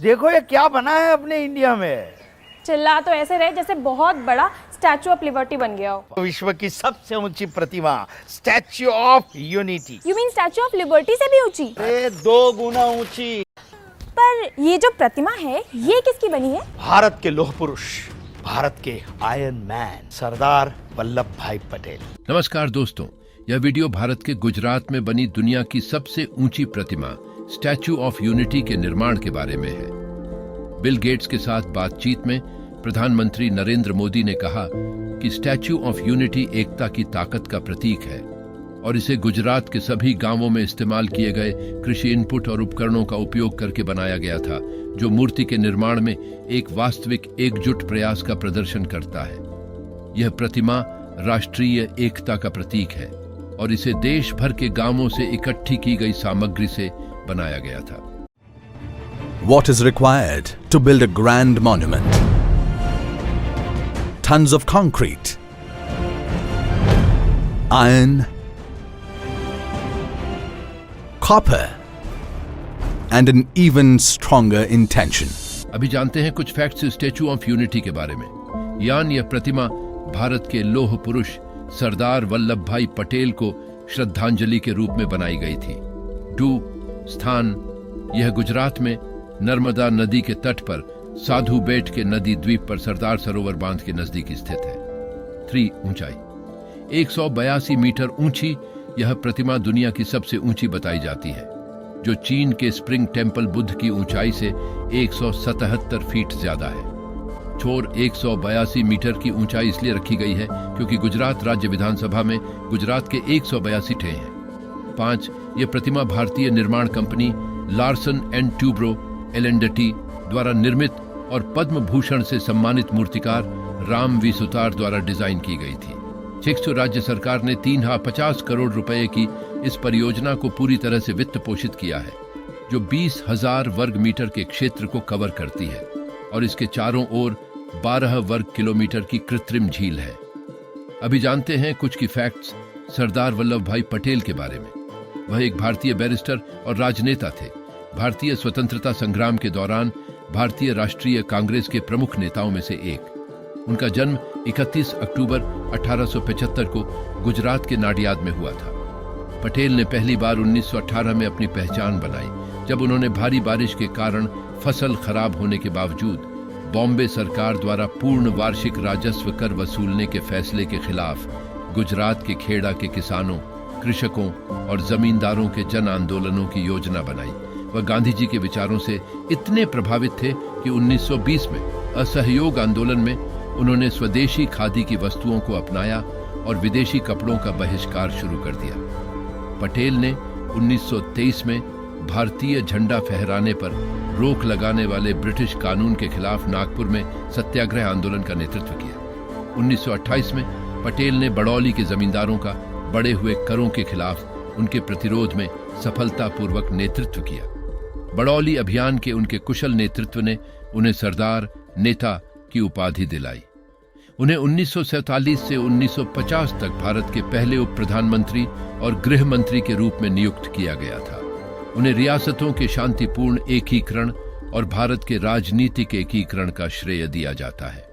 देखो ये क्या बना है अपने इंडिया में। चिल्ला तो ऐसे रहे जैसे बहुत बड़ा स्टैचू ऑफ लिबर्टी बन गया हो। विश्व की सबसे ऊंची प्रतिमा statue of unity. You mean statue of liberty से भी ऊंची? 2 गुना ऊंची। पर ये जो प्रतिमा है ये किसकी बनी है? भारत के लौह पुरुष, भारत के आयरन मैन सरदार वल्लभ भाई पटेल। नमस्कार दोस्तों, यह वीडियो भारत के गुजरात में बनी दुनिया की सबसे ऊंची प्रतिमा स्टैचू ऑफ यूनिटी के निर्माण के बारे में है। बिल गेट्स के साथ बातचीत में प्रधानमंत्री नरेंद्र मोदी ने कहा कि स्टैचू ऑफ यूनिटी एकता की ताकत का प्रतीक है और इसे गुजरात के सभी गांवों में इस्तेमाल किए गए कृषि इनपुट और उपकरणों का उपयोग करके बनाया गया था, जो मूर्ति के निर्माण में एक वास्तविक एकजुट प्रयास का प्रदर्शन करता है। यह प्रतिमा राष्ट्रीय एकता का प्रतीक है और इसे देश भर के गांवों से इकट्ठी की गई सामग्री से बनाया गया था। What is required to build a grand monument? Tons of concrete, iron, copper, and an even stronger intention. अभी जानते हैं कुछ फैक्ट्स स्टैचू ऑफ यूनिटी के बारे में। यह प्रतिमा भारत के लौह पुरुष सरदार वल्लभ भाई पटेल को श्रद्धांजलि के रूप में बनाई गई थी। 2 स्थान, यह गुजरात में नर्मदा नदी के तट पर साधु बेट के नदी द्वीप पर सरदार सरोवर बांध के नजदीक स्थित है। 3 ऊंचाई, 182 मीटर ऊंची यह प्रतिमा दुनिया की सबसे ऊंची बताई जाती है, जो चीन के स्प्रिंग टेम्पल बुद्ध की ऊंचाई से 177 फीट ज्यादा है। छोर 182 मीटर की ऊंचाई इसलिए रखी गई है क्योंकि गुजरात राज्य विधानसभा में गुजरात के 182 ठे हैं। 5 यह प्रतिमा भारतीय निर्माण company Larsen and Toubro L&T द्वारा निर्मित और पद्म भूषण से सम्मानित मूर्तिकार राम वी सुतार द्वारा डिजाइन की गई थी। 6 राज्य सरकार ने 350 करोड़ रुपए की इस परियोजना को पूरी तरह से वित्त पोषित किया है, जो 20,000 वर्ग मीटर के क्षेत्र को कवर करती है और इसके चारों ओर 12 वर्ग किलोमीटर की कृत्रिम झील है। अभी जानते हैं कुछ की फैक्ट्स सरदार वल्लभ भाई पटेल के बारे में। वह एक भारतीय बैरिस्टर और राजनेता थे। भारतीय स्वतंत्रता संग्राम के दौरान भारतीय राष्ट्रीय कांग्रेस के प्रमुख नेताओं में से एक। उनका जन्म 31 अक्टूबर 1875 को गुजरात के नाडियाद में हुआ था। पटेल ने पहली बार 1918 में अपनी पहचान बनाई, जब उन्होंने भारी बारिश के कारण फसल खराब होने के बावजूद बॉम्बे सरकार द्वारा पूर्ण वार्षिक राजस्व कर वसूलने के फैसले के खिलाफ गुजरात के खेड़ा के किसानों, कृषकों और जमींदारों के जन आंदोलनों की योजना बनाई। वह गांधी जी के विचारों से इतने प्रभावित थे कि 1920 में असहयोग आंदोलन में उन्होंने स्वदेशी खादी की वस्तुओं को अपनाया और विदेशी कपड़ों का बहिष्कार शुरू कर दिया। पटेल ने 1923 में भारतीय झंडा फहराने पर रोक लगाने वाले ब्रिटिश कानून के खिलाफ नागपुर में सत्याग्रह आंदोलन का नेतृत्व किया। 1928 में पटेल ने बड़ौली के जमींदारों का बढ़े हुए करों के खिलाफ उनके प्रतिरोध में सफलतापूर्वक नेतृत्व किया। बड़ौली अभियान के उनके कुशल नेतृत्व ने उन्हें सरदार नेता की उपाधि दिलाई। उन्हें 1947 से 1950 तक भारत के पहले उप प्रधानमंत्री और गृह मंत्री के रूप में नियुक्त किया गया था। उन्हें रियासतों के शांतिपूर्ण एकीकरण और भारत के राजनीतिक एकीकरण का श्रेय दिया जाता है।